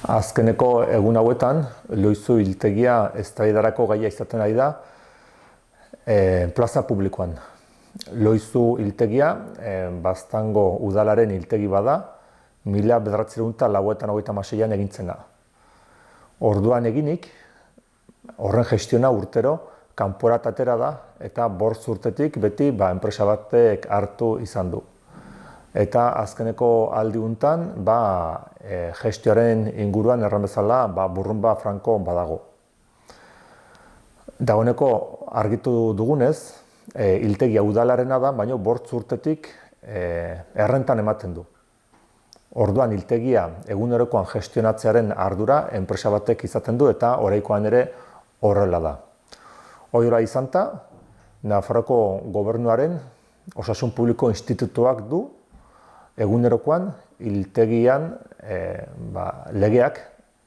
Azkeneko egun hauetan, Loizu hiltegia eztabaidarako gaia izaten ari da plaza publikoan. Loizu hiltegia Baztango udalaren hiltegi bada, 1996an egin zena. Orduan eginik, horren gestiona urtero, kanporat atera da eta 5 urtetik beti enpresa batek hartu izan du. Eta azkeneko aldi hontan gestioaren inguruan erran bezala burrunba franko badago. Dagoeneko argitu dugunez, hiltegia udalarena da, baina 5 urtetik errentan ematen du. Orduan hiltegia egunerokoan gestionatzearen ardura enpresa batek izaten du eta oraingoan ere horrela da. Horrela izanta, Nafarroako gobernuaren Osasun Publiko Institutuak du egunerokoan hiltegian legeak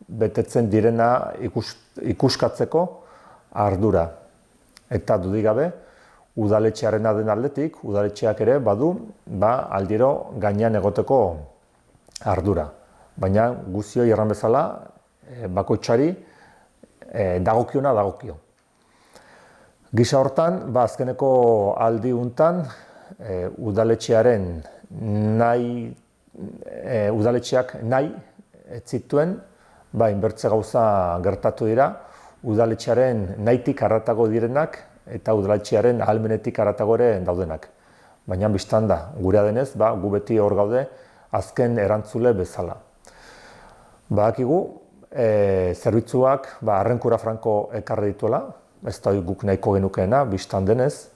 betetzen direna ikuskatzeko ardura. Eta dudik gabe, udaletxearena den aldetik, udaletxeak ere badu aldiro gainean egoteko ardura. Baina guztioi erran bezala, bakoitzari dagokiona dagokio. Gisa hortan, azkeneko aldi hontan, udaletxeak nahi ez zituen, inbertze gauza gertatu dira, udaletxearen nahitik haratago direnak eta udaletxearen ahalmenetik haratago ere daudenak. Baina bistan da, gurea denez, gu beti hor gaude azken erantzule bezala. Badakigu, zerbitzuak Arrenkura franko ekarri dituela, ez da guk nahiko genukeena, bistan denez,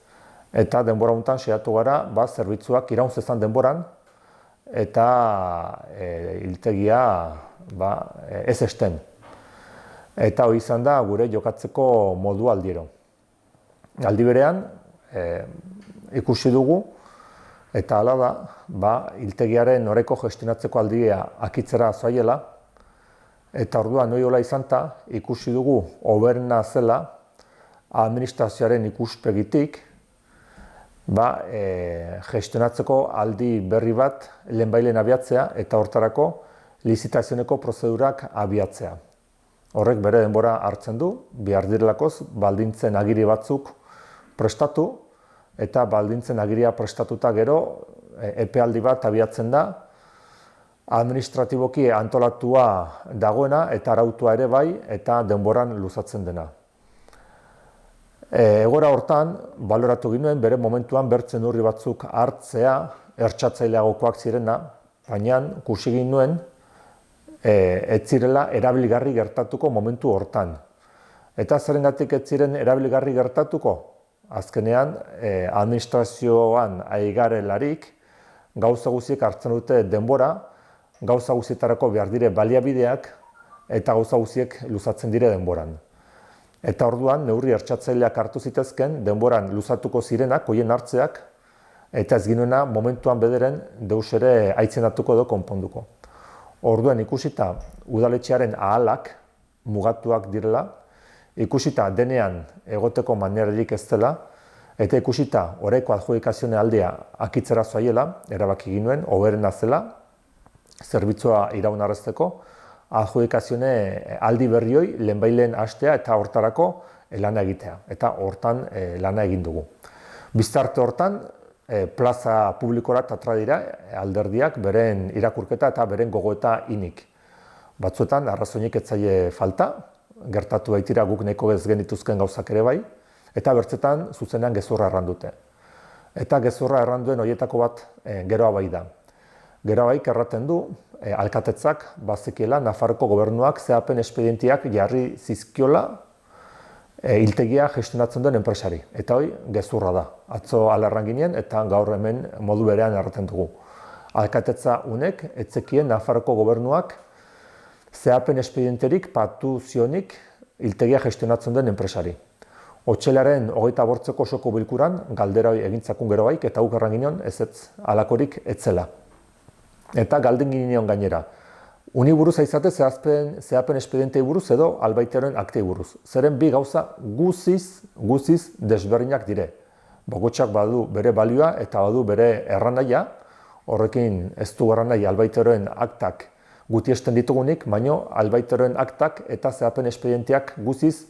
eta denbora honetan saiatu gara, zerbitzuak iraun zezan denboran, eta hiltegia ez esten. Eta hori izan da gure jokatzeko modu aldiro. Aldi berean, ikusi dugu, eta hala da, hiltegiaren oreko gestionatzeko aldia akitzera zaiela, eta orduan hori hola izanta, ikusi dugu hoberena zela, administrazioaren ikuspegitik, gestionatzeko aldi berri bat lehenbailen abiatzea eta hortarako lizitazioneko prozedurak abiatzea. Horrek bere denbora hartzen du, behar direlakoz baldintzen agiri batzuk prestatu eta baldintzen agiria prestatuta gero epealdi bat abiatzen da administratiboki antolatua dagoena eta arautua ere bai eta denboran luzatzen dena. Egoera hortan, baloratu ginen bere momentuan bertzen neurri batzuk hartzea, ertsatzaileagokoak zirena, baina ikusi ginen ez zirela erabilgarri gertatuko momentu hortan. Eta zerengatik ez ziren erabilgarri gertatuko? Azkenean, administrazioan aigarelarik, gauza guztiek hartzen dute denbora, gauza guztietarako behar dire baliabideak eta gauza guztiek luzatzen dire denboran. Eta orduan, neurri ertsatzaileak hartu zitezken, denboran luzatuko zirenak, hoien hartzeak, eta ez ginuena momentuan bederen deus ere aitzendatuko edo konponduko. Orduan ikusita udaletxearen ahalak mugatuak direla, ikusita denean egoteko manerarik ez dela, eta ikusita oraiko adjudikazione aldea akitzera zoaiela, erabaki ginuen, hoberena zela, zerbitzua iraunarrezteko, adjudikazione aldi berrioi lehenbailen hastea eta hortarako lana egitea. Eta hortan lana egin dugu. Biztarte hortan, plaza publikorat atra dira alderdiak beren irakurketa eta beren gogoeta inik. Batzuetan, arrazoinik ez zaie falta, gertatu baitira guk nahiko ez genituzken gauzak ere bai, eta bertzetan zuzenean gezurra errandute. Eta gezurra erranduen horietako bat geroa bai da. Geroa bai erraten du, alkatetzak bazekiela Nafarroko gobernuak zehapen espedientiak jarri zizkiola hiltegia gestionatzen duen enpresari. Eta hori gezurra da. Atzo alarran ginen eta gaur hemen modu berean erraten dugu. Alkatetza unek etzekien Nafarroko gobernuak zehapen espedienterik patu zionik hiltegia gestionatzen duen enpresari. Otsailaren 25 osoko bilkuran galdera egintzakun gero baik eta guk erran ginen ez halakorik etzela. Eta galden ginen gainera. Uni buruz aizate zehapen espedientei buruz edo albaiteroen aktei buruz. Zeren bi gauza guziz desberdinak dire. Bakoitzak badu bere balioa eta badu bere erranaia, horrekin ez du erranai albaiteroen aktak gutiesten ditugunik, baino albaiteroen aktak eta zehapen espedienteak guziz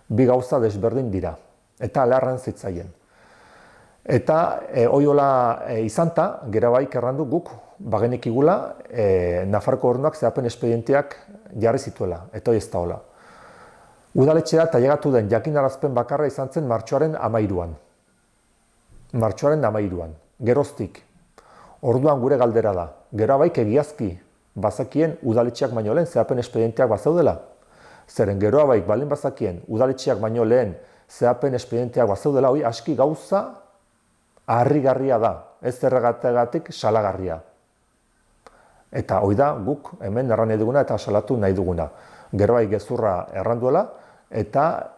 bi gauza desberdin dira. Eta alarran zitzaien. Eta hoiola izanta, gero bai errandu guk, bagenekigula, Nafarroko gobernuak zehapen espedienteak jarri zituela, eta hori ez da hola. Udaletxea tailegatu den jakinarazpen bakarra izan zen martxoaren 13. Martxoaren 13. Geroztik. Orduan gure galdera da. Gero baik egiazki bazakien udaletxeak baino lehen zehapen espedienteak bazaudela. Zeren geroa baik baldin bazakien udaletxeak baino lehen zehapen espedienteak bazaudela, hori aski gauza harrigarria da, ez zerregategatik salagarria. Eta hori da guk hemen erran nahi duguna eta salatu nahi duguna. Gero bai gezurra erranduela eta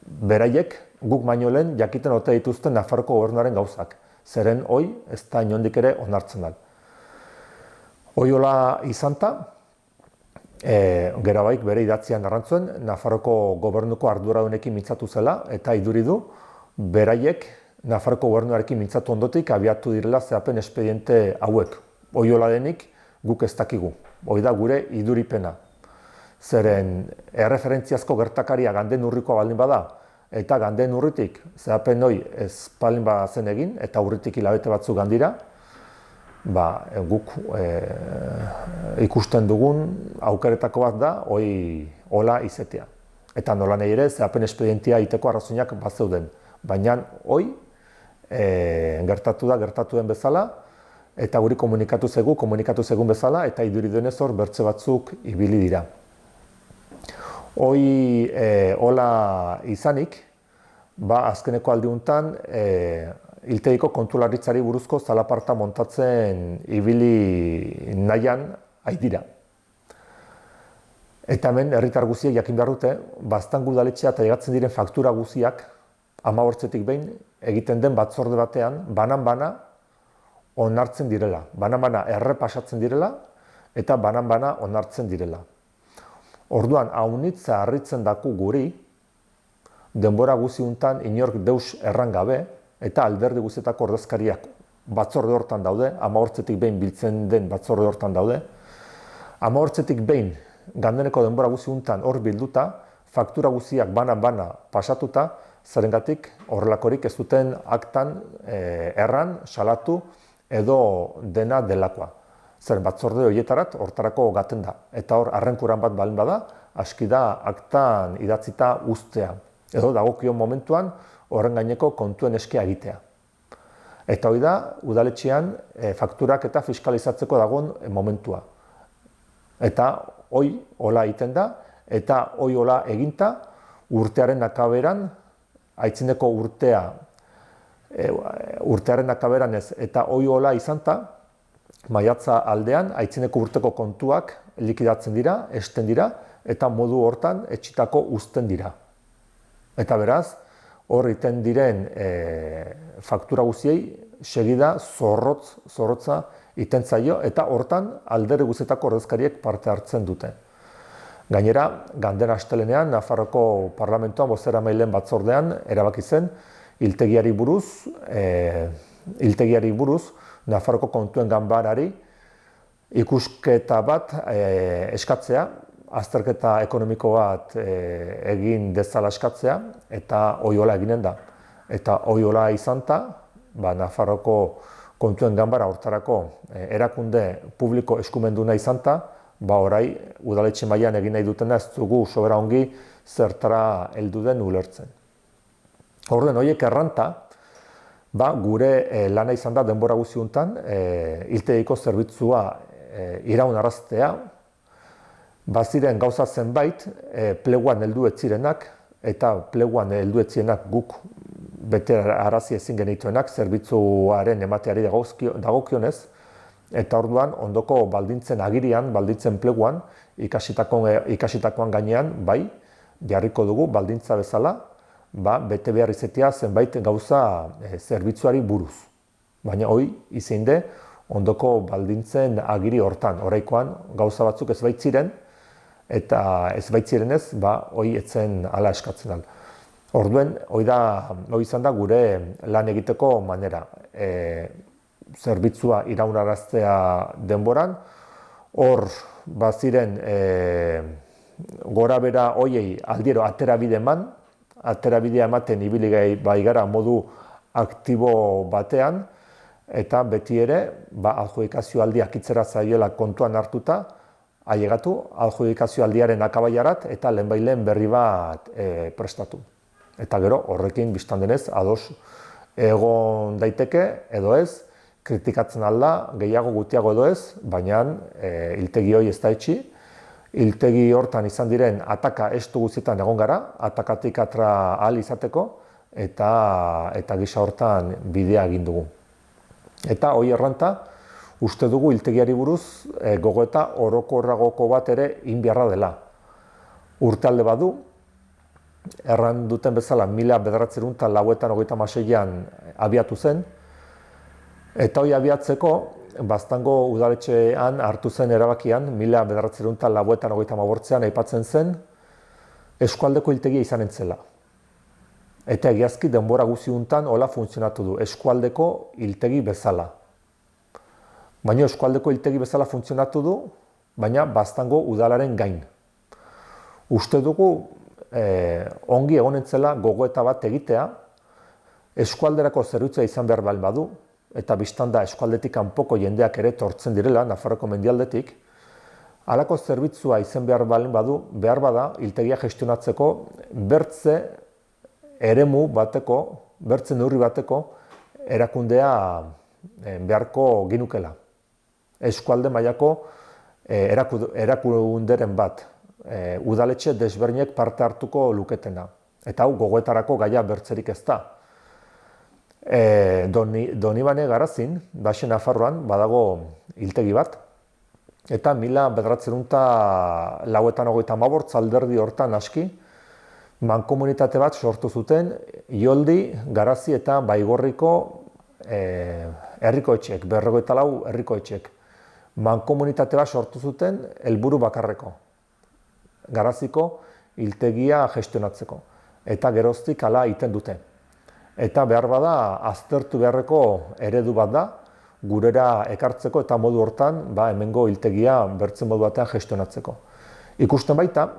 beraiek guk baino lehen jakiten ote dituzten Nafarroko gobernuaren gauzak. Zeren hoi ez da inondik ere onartzen da. Hoiola izanta, gero baik bere idatzian arrantzuen, Nafarroko gobernuko arduradunekin mintzatu zela eta iduri du beraiek Nafarroko gobernuarekin mintzatu ondotik abiatu direla zehapen espediente hauek. Hoiola denik guk ez dakigu. Hoi da gure iduripena. Zeren erreferentziazko gertakaria Ganden urrikoa baldin bada, eta Ganden urritik zehapen hoi ez baldin bazen egin, eta urritik hilabete batzuk gandira, guk ikusten dugun aukeretako bat da, hoi hola izetea. Eta nola nahi ere, zehapen espedientia iteko arrazoinak bat zeuden. Baina hoi gertatu den bezala, eta guri komunikatu zegun bezala, eta iduri duenez hor bertze batzuk ibili dira. Hoi hola izanik, azkeneko aldiuntan, hiltegiko kontularitzari buruzko zalaparta montatzen ibili nahian dira. Eta hemen herritar guziek jakin behar dute, Baztango udaletxea eta egatzen diren faktura guziak 15 behin egiten den batzorde batean, banan-bana onartzen direla. Banan-bana errepasatzen direla eta banan-bana onartzen direla. Orduan, haunitza harritzen daku guri, denbora guziuntan inork deus erran gabe, eta alderdi guzietako ordezkariak batzorde hortan daude, 15 behin biltzen den batzorde hortan daude, 15 behin Gandeneko denbora guziuntan hor bilduta, faktura guziak banan-bana pasatuta, zerengatik horrelakorik ez duten aktan erran, salatu edo dena delakoa. Zeren batzorde horietarat hortarako gaten da. Eta hor, arrenkuran bat baldin bada, aski da aktan idatzita uztea. Edo dagokion momentuan horren gaineko kontuen eskea egitea. Eta hori da, udaletxean fakturak eta fiskalizatzeko dagoen momentua. Eta hoi hola egiten da, eta hoi hola eginta urtearen akaberan, aitzineko urtearen akaberan ez, eta hoi hola izanta, maiatza aldean, aitzineko urteko kontuak likidatzen dira, esten dira, eta modu hortan etxitako uzten dira. Eta beraz, hor egiten diren faktura guziei segida zorrotza egiten zaio, eta hortan alderdi guzietako ordezkariek parte hartzen dute. Gainera, Ganden astelenean, Nafarroko parlamentoan bozeramaileen batzordean erabaki zen hiltegiari buruz Nafarroko kontuen ganbarari ikusketa bat eskatzea, azterketa ekonomiko bat egin dezala eskatzea, eta hoiola eginen da. Eta hoiola izanta, Nafarroko kontuen ganbara hortarako erakunde publiko eskumenduna izanta, orai udaletxe mailan egin nahi dutena ez dugu sobera ongi zertara heldu den ulertzen. Orduan, horiek erranta, gure lana izan da denbora guziuntan, hiltegiko zerbitzua iraunarraztea, baziren gauza zenbait, pleguan heldu ez zirenak, eta pleguan heldu ez zirenak guk bete arazi ezin genituenak, zerbitzuaren emateari dagokionez, eta orduan ondoko baldintzen agirian, baldintzen pleguan, ikasitakoan gainean, jarriko dugu baldintza bezala, bete behar izatea zenbait gauza zerbitzuari buruz. Baina hoi izin de ondoko baldintzen agiri hortan, oraikoan gauza batzuk ez baitziren, eta ez baitzirenez, hoi etzen ala eskatzen da. Orduen, hoi izan da gure lan egiteko manera. Zerbitzua iraunaraztea denboran, Hor, baziren gora bera hoiei aldiero aterabide eman, aterabidea ematen ibili bai gara modu aktibo batean, eta beti ere, adjudikazio aldiak itzera zaioela kontuan hartuta, ailegatu adjudikazio aldiaren akabaiarat eta lehenbailen berri bat prestatu. Eta gero, horrekin biztan denez, ados egon daiteke edo ez, kritikatzen alda, gehiago gutiago edo ez, baina hiltegi hori ez da etxi. Hiltegi hortan izan diren ataka estu guztietan egon gara, atakatik atra ahal izateko, eta gisa hortan bidea egin dugu. Eta hori erranta, uste dugu hiltegiari buruz gogoeta orokorragoko bat ere inbiarra dela. Urtealde badu, erran duten bezala 1996an abiatu zen, eta hori abiatzeko, Baztango udaletxean hartu zen erabakian, 1998an aipatzen zen, eskualdeko hiltegia izanen zela. Eta egiazki denbora guziuntan hola funtzionatu du, eskualdeko hiltegi bezala. Baina eskualdeko hiltegi bezala funtzionatu du, baina Baztango udalaren gain. Uste dugu ongi egonen zela gogoeta bat egitea, eskualderako zerbitzua izan behar baldin badu, eta biztanda eskualdetik kanpoko jendeak ere tortzen direla, Nafarroko mendialdetik, halako zerbitzua izan behar baldin badu, behar bada, hiltegia gestionatzeko, bertze eremu bateko, bertze neurri bateko, erakundea beharko ginukela. Eskualde mailako erakunderen bat, udaletxe desberdinek parte hartuko luketena. Eta hau gogoetarako gaia bertzerik ez da. Donibane Garazin, Baxe Nafarroan, badago hiltegi bat, eta 1998 alderdi hortan aski, mankomunitate bat sortu zuten Ioldi, Garazi eta Baigorriko herrikoetxeek, 54 herrikoetxeek. Mankomunitate bat sortu zuten helburu bakarreko, Garaziko hiltegia gestionatzeko, eta geroztik hala egiten dute. Eta behar bada, aztertu beharreko eredu bat da, gurera ekartzeko eta modu hortan, hemengo hiltegia bertzen modu batean gestionatzeko. Ikusten baita,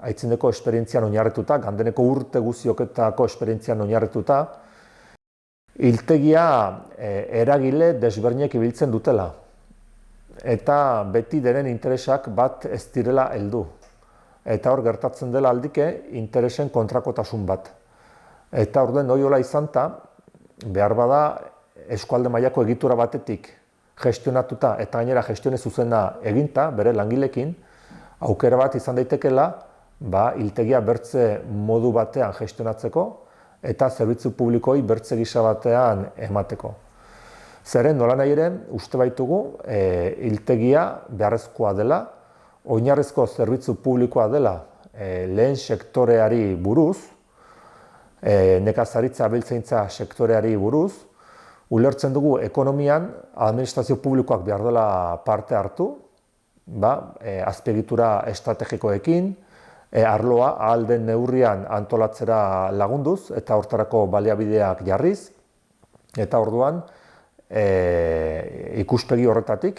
aitzindeko esperientzian oinarrituta, gandeneko urte guzioketako esperientzian oinarrituta, hiltegia eragile desberdinek ibiltzen dutela. Eta beti denen interesak bat ez direla heldu. Eta hor gertatzen dela aldike interesen kontrakotasun bat. Eta orduen hori hola izanta, behar bada eskualde mailako egitura batetik gestionatuta eta gainera gestione zuzena eginta, bere langilekin, aukera bat izan daitekela, hiltegia bertze modu batean gestionatzeko eta zerbitzu publikoi bertze gisa batean emateko. Zeren nola nahi ere, uste baitugu, hiltegia beharrezkoa dela, oinarrizko zerbitzu publikoa dela lehen sektoreari buruz, nekazaritza abeltzaintza sektoreari buruz, ulertzen dugu ekonomian administrazio publikoak behar dela parte hartu, azpiegitura estrategikoekin, arloa ahal den neurrian antolatzera lagunduz eta hortarako baliabideak jarriz, eta orduan ikuspegi horretatik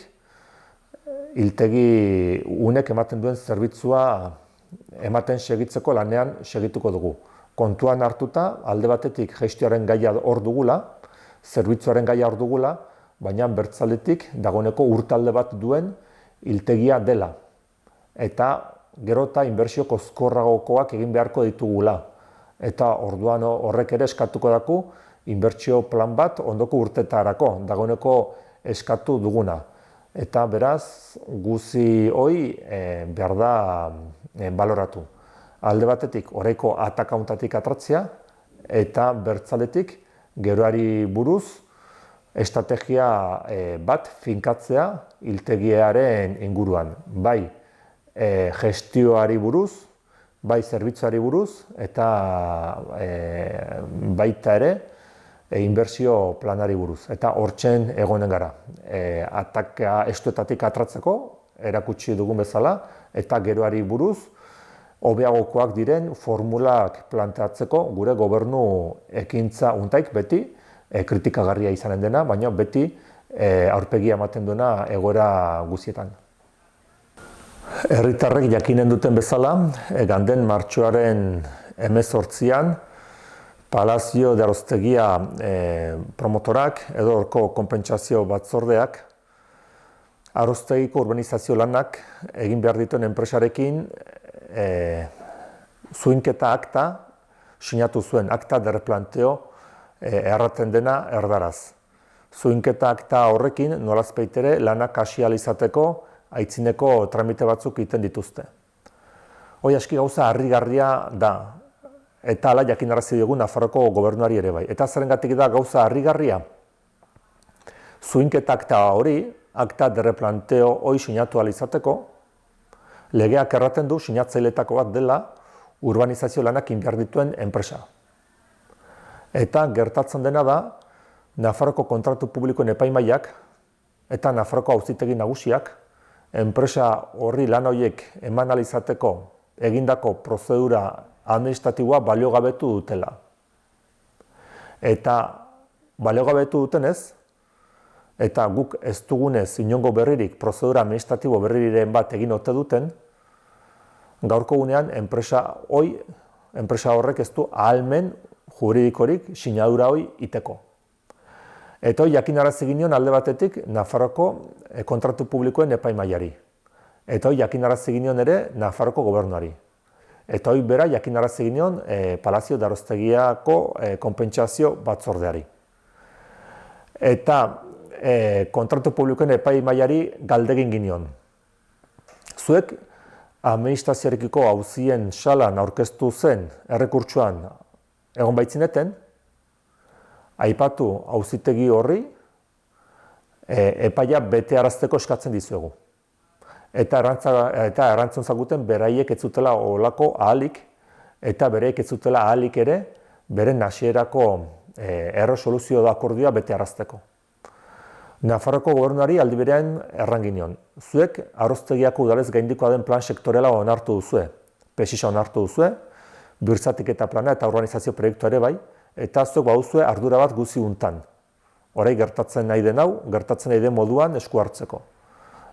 hiltegi unek ematen duen zerbitzua ematen segitzeko lanean segituko dugu. Kontuan hartuta, alde batetik gestioaren gaia hor dugula, zerbitzuaren gaia hor dugula, baina bertzaletik dagoeneko urtalde bat duen hiltegia dela. Eta gero eta inbertsio kozkorragokoak egin beharko ditugula. Eta orduan horrek ere eskatuko daku inbertsio plan bat ondoko urtetarako, dagoeneko eskatu duguna. Eta beraz, guzi hori behar da baloratu. Alde batetik, oraiko atakauntatik atratzea, eta bertzaletik, geroari buruz, estrategia bat finkatzea hiltegiaren inguruan. Bai gestioari buruz, bai zerbitzuari buruz, eta baita ere, inbertsio planari buruz. Eta hortzen egonen gara. Estuetatik atratzeko, erakutsi dugun bezala, eta geroari buruz, hobeagokoak diren formulak planteatzeko gure gobernu ekintza untaik beti kritikagarria izanen dena, baina beti aurpegia ematen duena egoera guztietan. Herritarrek jakinen duten bezala, ganden martxoaren 18an, Palazio de Arostegia promotorak edo horko konpentsazio batzordeak Arostegiko urbanizazio lanak egin behar dituen enpresarekin zuinketa akta sinatu zuen, akta de replanteo erraten dena erdaraz. Zuinketa akta horrekin nolazpeitere lanak hasi ahal izateko aitzineko tramite batzuk egiten dituzte. Hoi aski gauza harrigarria da, eta hala jakinarazi dugu Nafarroko gobernuari ere bai. Eta zerengatik da gauza harrigarria? Zuinketa akta hori, akta de replanteo hori sinatu ahal izateko, legeak erraten du sinatzaileetako bat dela urbanizazio lanak egin behar dituen enpresa. Eta gertatzen dena da, Nafarroko kontratu publikoen epaimahaiak eta Nafarroko auzitegi nagusiak enpresa horri lan horiek eman ahal izateko egindako prozedura administratiboa baliogabetu dutela. Eta baliogabetu dutenez, eta guk ez dugunez inongo berririk prozedura administratibo berriren bat egin ote duten, gaurko gunean enpresa horrek ez du ahalmen juridikorik sinadura hori iteko. Eta hori jakinarazi ginion alde batetik Nafarroko kontratu publikoen epaimahaiari. Eta hori jakinarazi ginion ere Nafarroko gobernuari. Eta hori bera jakinarazi ginion Palazio de Arostegiako konpentsazio batzordeari. Eta kontratu publikoen epaimahaiari galdegin ginion. Zuek administrazioarekiko auzien salan aurkeztu zen errekurtsoan egon baitzineten, aipatu auzitegi horri epaia betearazteko eskatzen dizuegu. Eta erantzun zaguten beraiek ez zutela olako ahalik eta beraiek ez zutela ahalik ere beren hasierako erresoluzio da akordioa betearazteko. Nafarroko gobernuari aldi berean erran ginion. Zuek Arostegiako udalez gaindikoa den plan sektoriala onartu duzue, PESISa onartu duzue, birzatiketa plana eta urbanizazio proiektua ere bai, eta zuek baduzue ardura bat guzi untan. Horai gertatzen nahi den hau, gertatzen nahi den moduan esku hartzeko.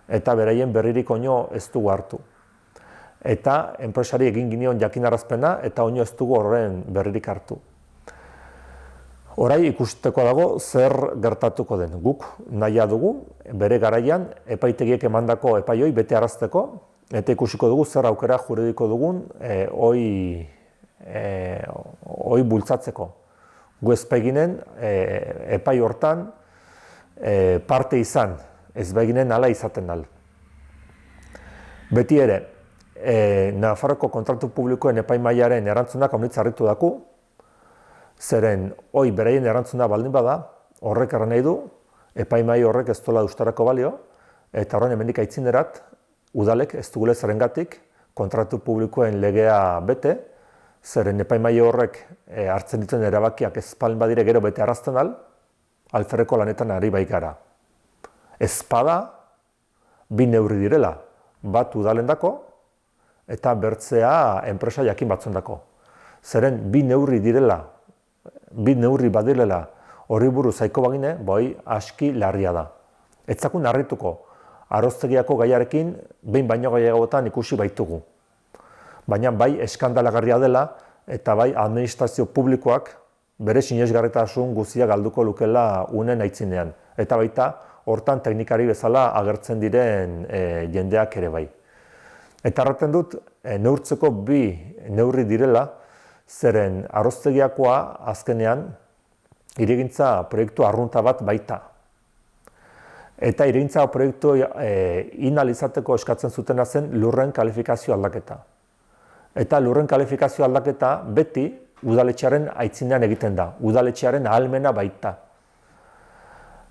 Eta beraien berririk oino ez dugu hartu. Eta enpresari egin ginion jakinarazpena eta oino ez dugu horren berririk hartu. Horai ikusteko dago zer gertatuko den. Guk nahia dugu, bere garaian epaitegiek emandako epaioi bete arazteko, eta ikusiko dugu zer aukera juridiko dugun hoi bultzatzeko. Gu ezpaiginen epai hortan parte izan, ez baiginen hala izaten al. Beti ere, Nafarroko kontratu publikoen epaimahaiaren erantzunak haunitz harritu daku, zeren hoi beraien erantzuna baldin bada, horrek erran nahi du, epaimahai horrek ez dola eustarako balio, eta horren hemendik aitzinerat, udalek ez dugule zerengatik kontratu publikoen legea bete, zeren epaimahai horrek hartzen dituen erabakiak ez baldin badire gero bete arrazten alferreko lanetan ari baikara. Ez bada, bi neurri direla, bat udalendako eta bertzea enpresa jakin batzundako. Zeren bi neurri badirela horri buruz zaiko bagine, boi aski larria da. Ez zakun harrituko, Arostegiako gaiarekin behin baino gehiagotan ikusi baitugu. Baina bai eskandalagarria dela eta bai administrazio publikoak bere sinesgarritasun guzia galduko lukela unen aitzinean. Eta baita hortan teknikari bezala agertzen diren jendeak ere bai. Eta erraten dut, neurtzeko bi neurri direla, zeren Arostegiakoa azkenean hirigintza proiektu arrunta bat baita. Eta hirigintza proiektu inalizateko eskatzen zutena zen lurren kalifikazio aldaketa. Eta lurren kalifikazio aldaketa beti udaletxearen aitzinean egiten da, udaletxearen ahalmena baita.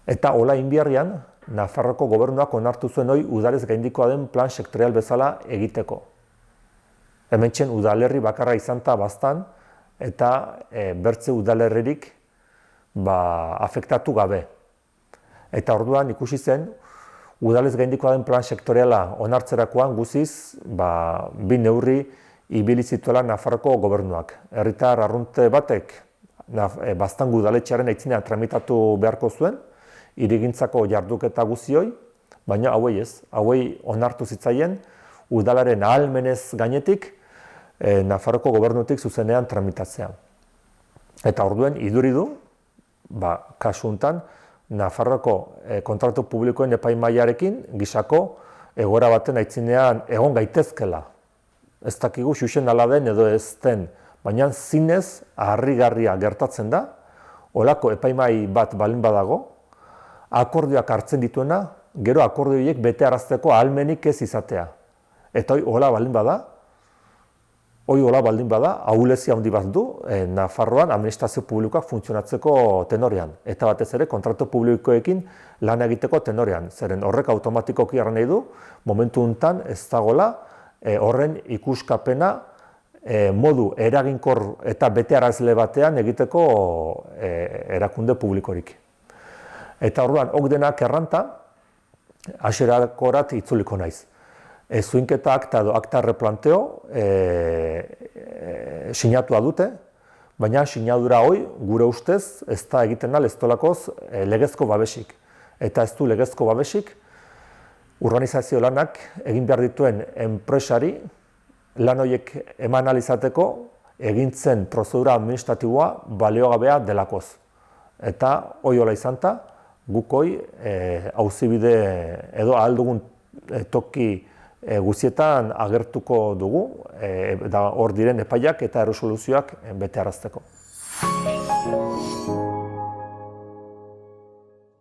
Eta hola inbiarrian, Nafarroko gobernuak onartu zuen hori udalez gaindikoa den plan sektorial bezala egiteko. Hementxen udalerri bakarra izan ta bastan eta bertze udalerririk afektatu gabe. Eta orduan ikusi zen, udalez gaindikoa den plan sektoriala onartzerakoan guziz bi neurri ibili zituela Nafarroko gobernuak. Herritar arrunte batek Baztango udaletxearen aitzinean tramitatu beharko zuen, hirigintzako jarduketa guzioi, baina hauei ez. Hauei onartu zitzaien udalaren ahalmenez gainetik, Nafarroko gobernutik zuzenean tramitatzea. Eta orduen iduri du, kasu honetan, Nafarroko kontratu publikoen epaimahaiarekin gisako egoera baten aitzinean egon gaitezkela. Ez dakigu xuxen ala den edo ez den, baina zinez harrigarria gertatzen da, olako epaimahai bat balin badago, akordioak hartzen dituena, gero akordioiek bete arazteko ahalmenik ez izatea. Eta hola baldin bada, ahulezia handi bat du Nafarroan administrazio publikoak funtzionatzeko tenorean. Eta batez ere kontratu publikoekin lan egiteko tenorean. Zeren horrek automatikoki nahi du, momentu honetan ez dagoela horren ikuskapena modu eraginkor eta betearazle batean egiteko erakunde publikorik. Eta orduan, ok denak erranta, haserakorat itzuliko naiz. Zuinketa akta edo akta replanteo sinatua dute, baina sinadura hoi gure ustez ez da egiten da leztolakoz legezko babesik. Eta ez du legezko babesik, urbanizazio lanak egin behar dituen enpresari lan horiek eman alizateko egintzen prozedura administratiboa baliogabea delakoz. Eta hoi hola izan da, guk hoi auzibide edo ahal dugun toki guztietan agertuko dugu, hor diren epaiak eta erresoluzioak betearazteko.